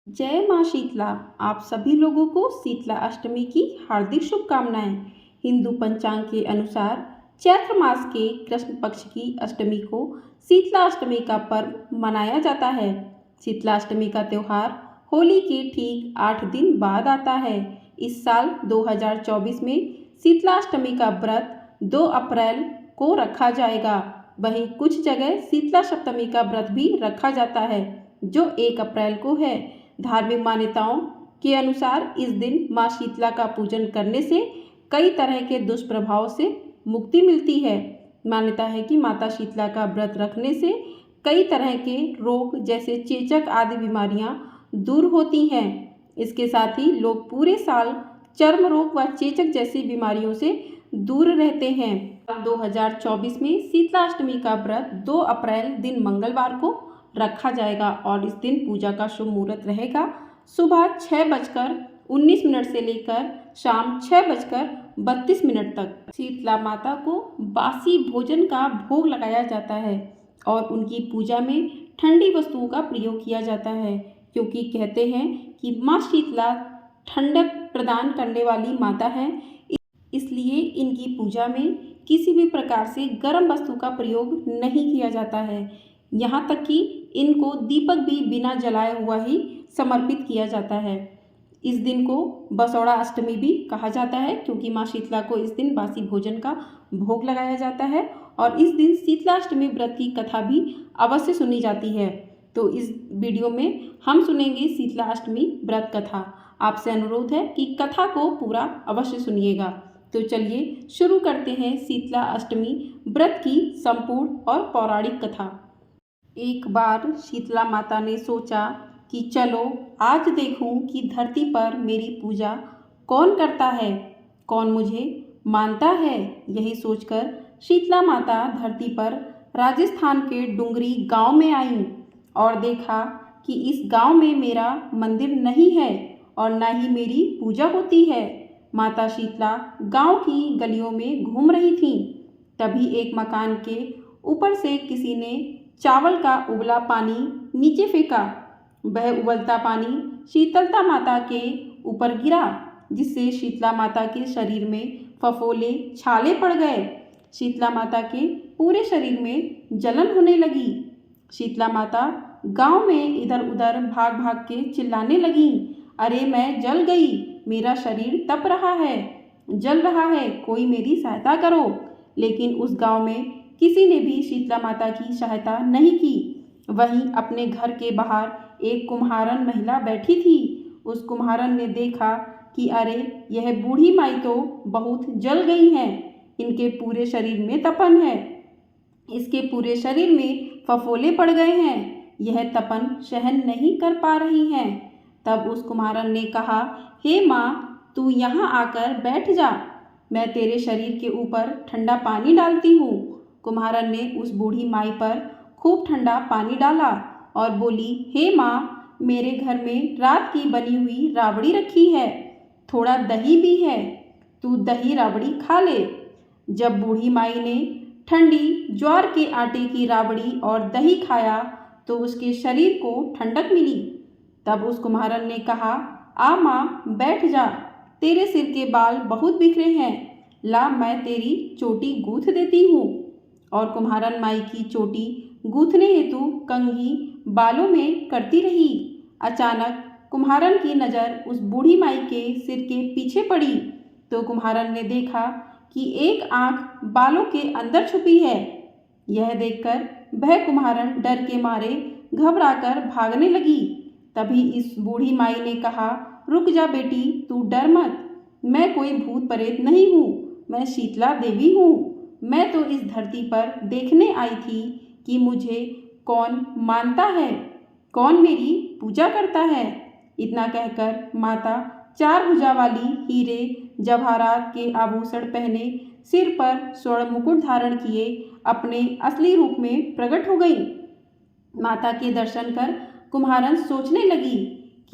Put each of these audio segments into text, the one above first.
जय माँ शीतला। आप सभी लोगों को शीतला अष्टमी की हार्दिक शुभकामनाएं। हिंदू पंचांग के अनुसार चैत्र मास के कृष्ण पक्ष की अष्टमी को शीतला अष्टमी का पर्व मनाया जाता है। शीतला अष्टमी का त्यौहार होली के ठीक 8 दिन बाद आता है। इस साल 2024 में शीतला अष्टमी का व्रत 2 अप्रैल को रखा जाएगा। वहीं कुछ जगह शीतला सप्तमी का व्रत भी रखा जाता है जो 1 अप्रैल को है। धार्मिक मान्यताओं के अनुसार इस दिन माँ शीतला का पूजन करने से कई तरह के दुष्प्रभाव से मुक्ति मिलती है। मान्यता है कि माता शीतला का व्रत रखने से कई तरह के रोग जैसे चेचक आदि बीमारियां दूर होती हैं। इसके साथ ही लोग पूरे साल चर्म रोग व चेचक जैसी बीमारियों से दूर रहते हैं। 2024 में शीतला अष्टमी का व्रत 2 अप्रैल दिन मंगलवार को रखा जाएगा और इस दिन पूजा का शुभ मुहूर्त रहेगा सुबह 6:19 से लेकर शाम 6:32 तक। शीतला माता को बासी भोजन का भोग लगाया जाता है और उनकी पूजा में ठंडी वस्तुओं का प्रयोग किया जाता है, क्योंकि कहते हैं कि माँ शीतला ठंडक प्रदान करने वाली माता है। इसलिए इनकी पूजा में किसी भी प्रकार से गर्म वस्तु का प्रयोग नहीं किया जाता है। यहाँ तक कि इनको दीपक भी बिना जलाए हुआ ही समर्पित किया जाता है। इस दिन को बसौड़ा अष्टमी भी कहा जाता है, क्योंकि माँ शीतला को इस दिन बासी भोजन का भोग लगाया जाता है और इस दिन शीतला अष्टमी व्रत की कथा भी अवश्य सुनी जाती है। तो इस वीडियो में हम सुनेंगे शीतला अष्टमी व्रत कथा। आपसे अनुरोध है कि कथा को पूरा अवश्य सुनिएगा। तो चलिए शुरू करते हैं शीतला अष्टमी व्रत की संपूर्ण और पौराणिक कथा। एक बार शीतला माता ने सोचा कि चलो आज देखूं कि धरती पर मेरी पूजा कौन करता है, कौन मुझे मानता है। यही सोचकर शीतला माता धरती पर राजस्थान के डुंगरी गांव में आई और देखा कि इस गांव में मेरा मंदिर नहीं है और न ही मेरी पूजा होती है। माता शीतला गांव की गलियों में घूम रही थीं। तभी एक मकान के ऊपर से किसी ने चावल का उबला पानी नीचे फेंका। वह उबलता पानी शीतलता माता के ऊपर गिरा, जिससे शीतला माता के शरीर में फफोले छाले पड़ गए। शीतला माता के पूरे शरीर में जलन होने लगी। शीतला माता गांव में इधर उधर भाग भाग के चिल्लाने लगी, अरे मैं जल गई, मेरा शरीर तप रहा है, जल रहा है, कोई मेरी सहायता करो। लेकिन उस गांव में किसी ने भी शीतला माता की सहायता नहीं की। वहीं अपने घर के बाहर एक कुम्हारन महिला बैठी थी। उस कुम्हारन ने देखा कि अरे यह बूढ़ी माई तो बहुत जल गई हैं, इनके पूरे शरीर में तपन है, इसके पूरे शरीर में फफोले पड़ गए हैं, यह तपन सहन नहीं कर पा रही हैं। तब उस कुम्हारन ने कहा, हे माँ, तू यहाँ आकर बैठ जा, मैं तेरे शरीर के ऊपर ठंडा पानी डालती हूँ। कुम्हारन ने उस बूढ़ी माई पर खूब ठंडा पानी डाला और बोली, हे माँ, मेरे घर में रात की बनी हुई राबड़ी रखी है, थोड़ा दही भी है, तू दही राबड़ी खा ले। जब बूढ़ी माई ने ठंडी ज्वार के आटे की राबड़ी और दही खाया तो उसके शरीर को ठंडक मिली। तब उस कुम्हारन ने कहा, आ माँ, बैठ जा, तेरे सिर के बाल बहुत बिखरे हैं, ला मैं तेरी चोटी गूँथ देती हूँ। और कुम्हारन माई की चोटी गूँथने हेतु कंघी बालों में करती रही। अचानक कुम्हारन की नज़र उस बूढ़ी माई के सिर के पीछे पड़ी तो कुम्हारन ने देखा कि एक आँख बालों के अंदर छुपी है। यह देखकर वह कुम्हारन डर के मारे घबराकर भागने लगी। तभी इस बूढ़ी माई ने कहा, रुक जा बेटी, तू डर मत, मैं कोई भूत प्रेत नहीं हूँ, मैं शीतला देवी हूँ। मैं तो इस धरती पर देखने आई थी कि मुझे कौन मानता है, कौन मेरी पूजा करता है। इतना कहकर माता 4 भुजा वाली हीरे जवाहरात के आभूषण पहने, सिर पर स्वर्ण मुकुट धारण किए अपने असली रूप में प्रकट हो गई। माता के दर्शन कर कुम्हारन सोचने लगी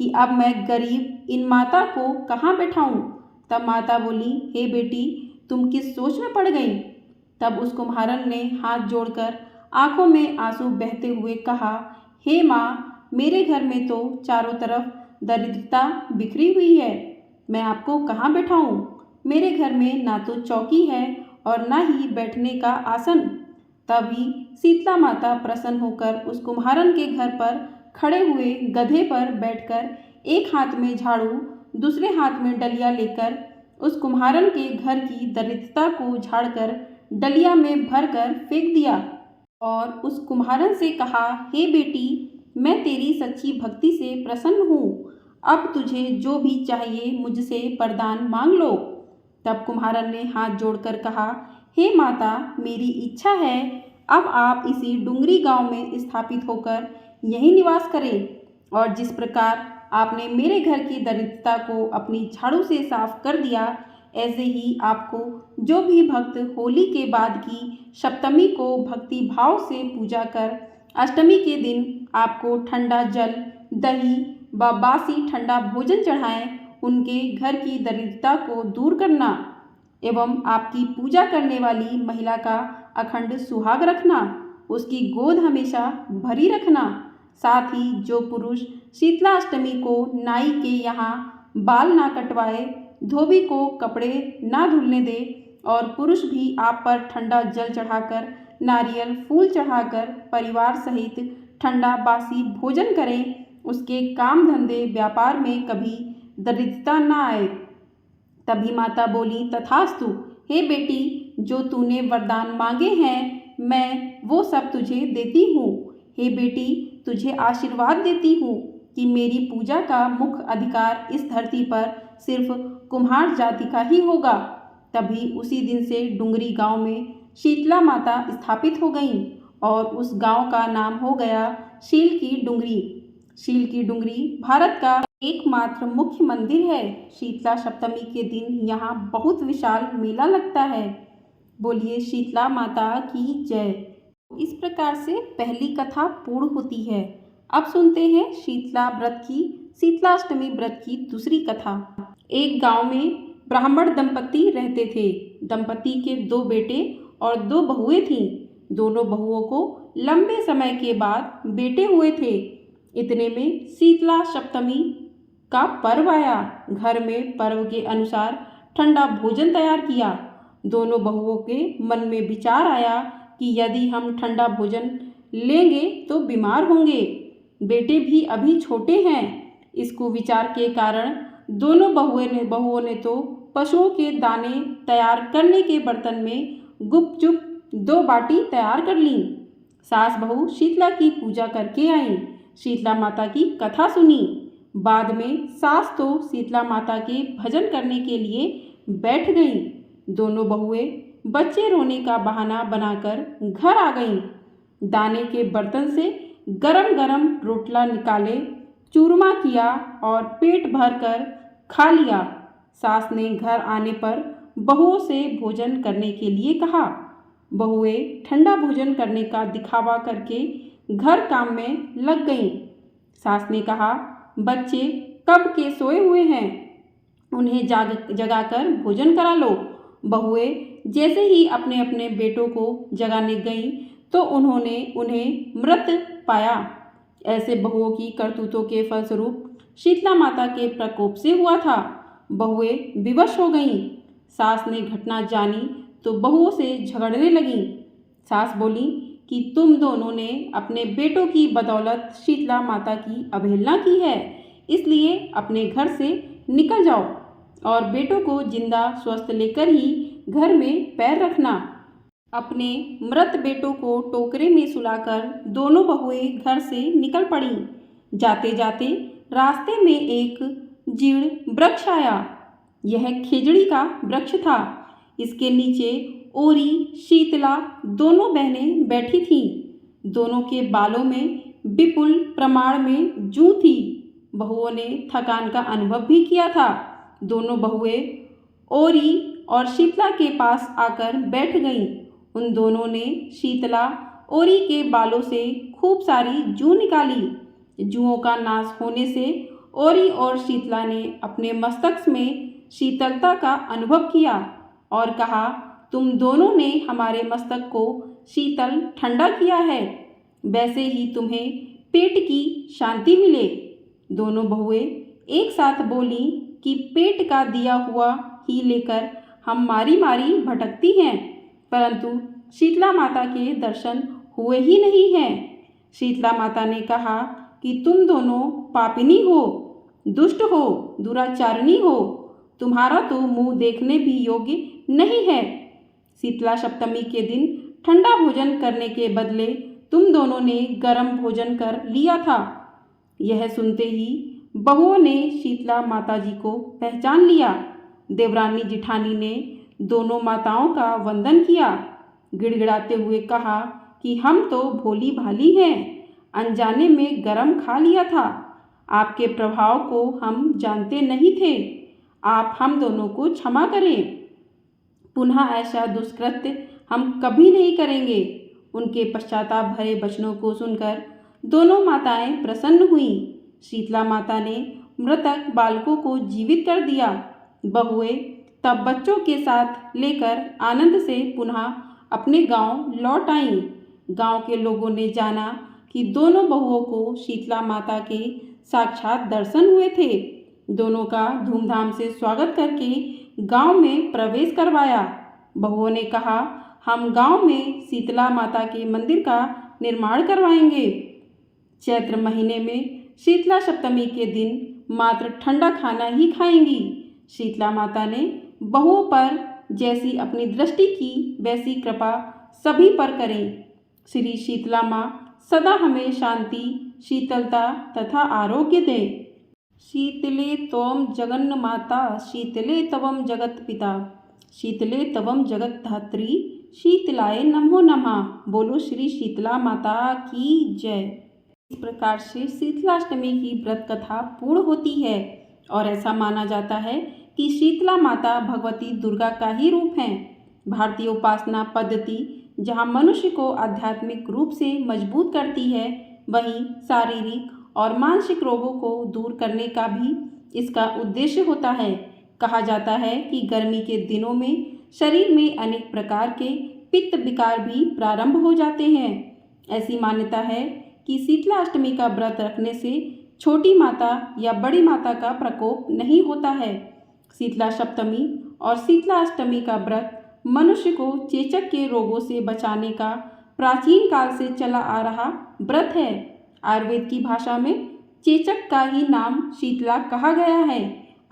कि अब मैं गरीब इन माता को कहाँ बैठाऊं। तब माता बोली, हे बेटी, तुम किस सोच में पड़ गई। तब उस कुम्हारन ने हाथ जोड़कर आंखों में आंसू बहते हुए कहा, हे माँ, मेरे घर में तो चारों तरफ दरिद्रता बिखरी हुई है। मैं आपको कहाँ बैठाऊं? मेरे घर में ना तो चौकी है और ना ही बैठने का आसन। तभी शीतला माता प्रसन्न होकर उस कुम्हारन के घर पर खड़े हुए गधे पर बैठकर एक हाथ में झाड़ू, दूसरे हाथ में डलिया लेकर उस कुम्हारन के घर की दरिद्रता को झाड़कर डलिया में भरकर फेंक दिया और उस कुम्हारन से कहा, हे बेटी, मैं तेरी सच्ची भक्ति से प्रसन्न हूँ। अब तुझे जो भी चाहिए मुझसे वरदान मांग लो। तब कुम्हारन ने हाथ जोड़कर कहा, हे माता, मेरी इच्छा है अब आप इसी डुंगरी गांव में स्थापित होकर यहीं निवास करें और जिस प्रकार आपने मेरे घर की दरिद्रता को अपनी झाड़ू से साफ कर दिया, ऐसे ही आपको जो भी भक्त होली के बाद की सप्तमी को भक्ति भाव से पूजा कर अष्टमी के दिन आपको ठंडा जल, दही व बासी ठंडा भोजन चढ़ाएं, उनके घर की दरिद्रता को दूर करना एवं आपकी पूजा करने वाली महिला का अखंड सुहाग रखना, उसकी गोद हमेशा भरी रखना। साथ ही जो पुरुष शीतला अष्टमी को नाई के यहाँ बाल ना कटवाए, धोबी को कपड़े ना धुलने दे और पुरुष भी आप पर ठंडा जल चढ़ाकर, नारियल फूल चढ़ाकर परिवार सहित ठंडा बासी भोजन करें, उसके काम धंधे व्यापार में कभी दरिद्रता ना आए। तभी माता बोली, तथास्तु। हे बेटी, जो तूने वरदान मांगे हैं मैं वो सब तुझे देती हूँ। हे बेटी, तुझे आशीर्वाद देती हूँ कि मेरी पूजा का मुख्य अधिकार इस धरती पर सिर्फ कुम्हार जाति का ही होगा। तभी उसी दिन से डुंगरी गांव में शीतला माता स्थापित हो गईं और उस गांव का नाम हो गया शील की डुंगरी। शील की डुंगरी भारत का एकमात्र मुख्य मंदिर है। शीतला सप्तमी के दिन यहाँ बहुत विशाल मेला लगता है। बोलिए शीतला माता की जय। इस प्रकार से पहली कथा पूर्ण होती है। अब सुनते हैं शीतलाष्टमी व्रत की दूसरी कथा। एक गांव में ब्राह्मण दंपति रहते थे। दंपति के 2 बेटे और 2 बहुएं थीं। दोनों बहुओं को लंबे समय के बाद बेटे हुए थे। इतने में शीतला सप्तमी का पर्व आया। घर में पर्व के अनुसार ठंडा भोजन तैयार किया। दोनों बहुओं के मन में विचार आया कि यदि हम ठंडा भोजन लेंगे तो बीमार होंगे। बेटे भी अभी छोटे हैं। इस कुविचार के कारण दोनों बहुओं ने तो पशुओं के दाने तैयार करने के बर्तन में गुपचुप 2 बाटी तैयार कर लीं। सास बहू शीतला की पूजा करके आईं। शीतला माता की कथा सुनी। बाद में सास तो शीतला माता के भजन करने के लिए बैठ गईं। दोनों बहुएं बच्चे रोने का बहाना बनाकर घर आ गईं। दाने के बर्तन से गरम गरम रोटला निकाले, चूरमा किया और पेट भर कर खा लिया। सास ने घर आने पर बहुओं से भोजन करने के लिए कहा। बहुएं ठंडा भोजन करने का दिखावा करके घर काम में लग गईं। सास ने कहा, बच्चे कब के सोए हुए हैं, उन्हें जगाकर भोजन करा लो। बहुएं जैसे ही अपने अपने बेटों को जगाने गईं तो उन्होंने उन्हें मृत पाया। ऐसे बहुओं की करतूतों के फलस्वरूप शीतला माता के प्रकोप से हुआ था। बहुएं विवश हो गईं। सास ने घटना जानी तो बहुओं से झगड़ने लगीं। सास बोली कि तुम दोनों ने अपने बेटों की बदौलत शीतला माता की अवहेलना की है, इसलिए अपने घर से निकल जाओ और बेटों को जिंदा स्वस्थ लेकर ही घर में पैर रखना। अपने मृत बेटों को टोकरे में सुलाकर दोनों बहुएं घर से निकल पड़ीं। जाते जाते रास्ते में एक जीर्ण वृक्ष आया। यह खेजड़ी का वृक्ष था। इसके नीचे ओरी शीतला दोनों बहनें बैठी थीं। दोनों के बालों में विपुल प्रमाण में जूं थी। बहुओं ने थकान का अनुभव भी किया था। दोनों बहुएं ओरी और शीतला के पास आकर बैठ गईं। उन दोनों ने शीतला ओरी के बालों से खूब सारी जूं निकाली। जुओं का नाश होने से ओरी और शीतला ने अपने मस्तक में शीतलता का अनुभव किया और कहा, तुम दोनों ने हमारे मस्तक को शीतल ठंडा किया है, वैसे ही तुम्हें पेट की शांति मिले। दोनों बहुएं एक साथ बोली कि पेट का दिया हुआ ही लेकर हम मारी मारी भटकती हैं, परंतु शीतला माता के दर्शन हुए ही नहीं हैं। शीतला माता ने कहा कि तुम दोनों पापिनी हो, दुष्ट हो, दुराचारिणी हो, तुम्हारा तो मुंह देखने भी योग्य नहीं है। शीतला सप्तमी के दिन ठंडा भोजन करने के बदले तुम दोनों ने गर्म भोजन कर लिया था। यह सुनते ही बहुओं ने शीतला माता जी को पहचान लिया। देवरानी जिठानी ने दोनों माताओं का वंदन किया, गिड़गिड़ाते हुए कहा कि हम तो भोली भाली हैं, अनजाने में गरम खा लिया था। आपके प्रभाव को हम जानते नहीं थे, आप हम दोनों को क्षमा करें। पुनः ऐसा दुष्कृत्य हम कभी नहीं करेंगे। उनके पश्चाताप भरे वचनों को सुनकर दोनों माताएं प्रसन्न हुईं। शीतला माता ने मृतक बालकों को जीवित कर दिया। बहुएं तब बच्चों के साथ लेकर आनंद से पुनः अपने गांव लौट आईं। गांव के लोगों ने जाना कि दोनों बहुओं को शीतला माता के साक्षात दर्शन हुए थे। दोनों का धूमधाम से स्वागत करके गांव में प्रवेश करवाया। बहुओं ने कहा, हम गांव में शीतला माता के मंदिर का निर्माण करवाएंगे। चैत्र महीने में शीतला सप्तमी के दिन मात्र ठंडा खाना ही खाएंगी। शीतला माता ने बहुओं पर जैसी अपनी दृष्टि की वैसी कृपा सभी पर करें। श्री शीतला माँ सदा हमें शांति, शीतलता तथा आरोग्य दे। शीतले त्वं जगन्माता, शीतले तवं जगत पिता, शीतले तवं जगत धात्री, शीतलाय नमो नमः। बोलो श्री शीतला माता की जय। इस प्रकार से शीतलाष्टमी की व्रत कथा पूर्ण होती है और ऐसा माना जाता है कि शीतला माता भगवती दुर्गा का ही रूप हैं। भारतीय उपासना पद्धति जहाँ मनुष्य को आध्यात्मिक रूप से मजबूत करती है, वहीं शारीरिक और मानसिक रोगों को दूर करने का भी इसका उद्देश्य होता है। कहा जाता है कि गर्मी के दिनों में शरीर में अनेक प्रकार के पित्त विकार भी प्रारंभ हो जाते हैं। ऐसी मान्यता है कि शीतला अष्टमी का व्रत रखने से छोटी माता या बड़ी माता का प्रकोप नहीं होता है। शीतला सप्तमी और शीतला अष्टमी का व्रत मनुष्य को चेचक के रोगों से बचाने का प्राचीन काल से चला आ रहा व्रत है। आयुर्वेद की भाषा में चेचक का ही नाम शीतला कहा गया है।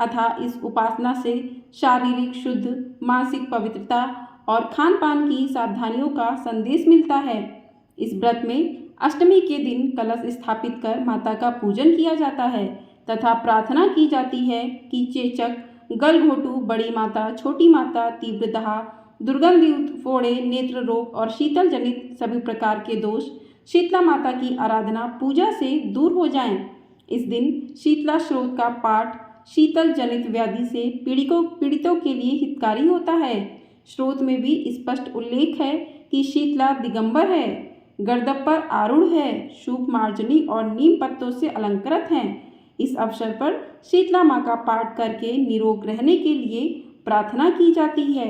अतः इस उपासना से शारीरिक शुद्ध, मानसिक पवित्रता और खान पान की सावधानियों का संदेश मिलता है। इस व्रत में अष्टमी के दिन कलश स्थापित कर माता का पूजन किया जाता है तथा प्रार्थना की जाती है कि चेचक, गलघोटू, बड़ी माता, छोटी माता, तीव्र दाह, दुर्गंधयुक्त फोड़े, नेत्र रोग और शीतल जनित सभी प्रकार के दोष शीतला माता की आराधना पूजा से दूर हो जाएं। इस दिन शीतला स्रोत का पाठ शीतल जनित व्याधि से पीड़ितों के लिए हितकारी होता है। स्रोत में भी स्पष्ट उल्लेख है कि शीतला दिगंबर है, गर्दभ पर आरूढ़ है, शुभ मार्जनी और नीम पत्तों से अलंकृत हैं। इस अवसर पर शीतला माँ का पाठ करके निरोग रहने के लिए प्रार्थना की जाती है।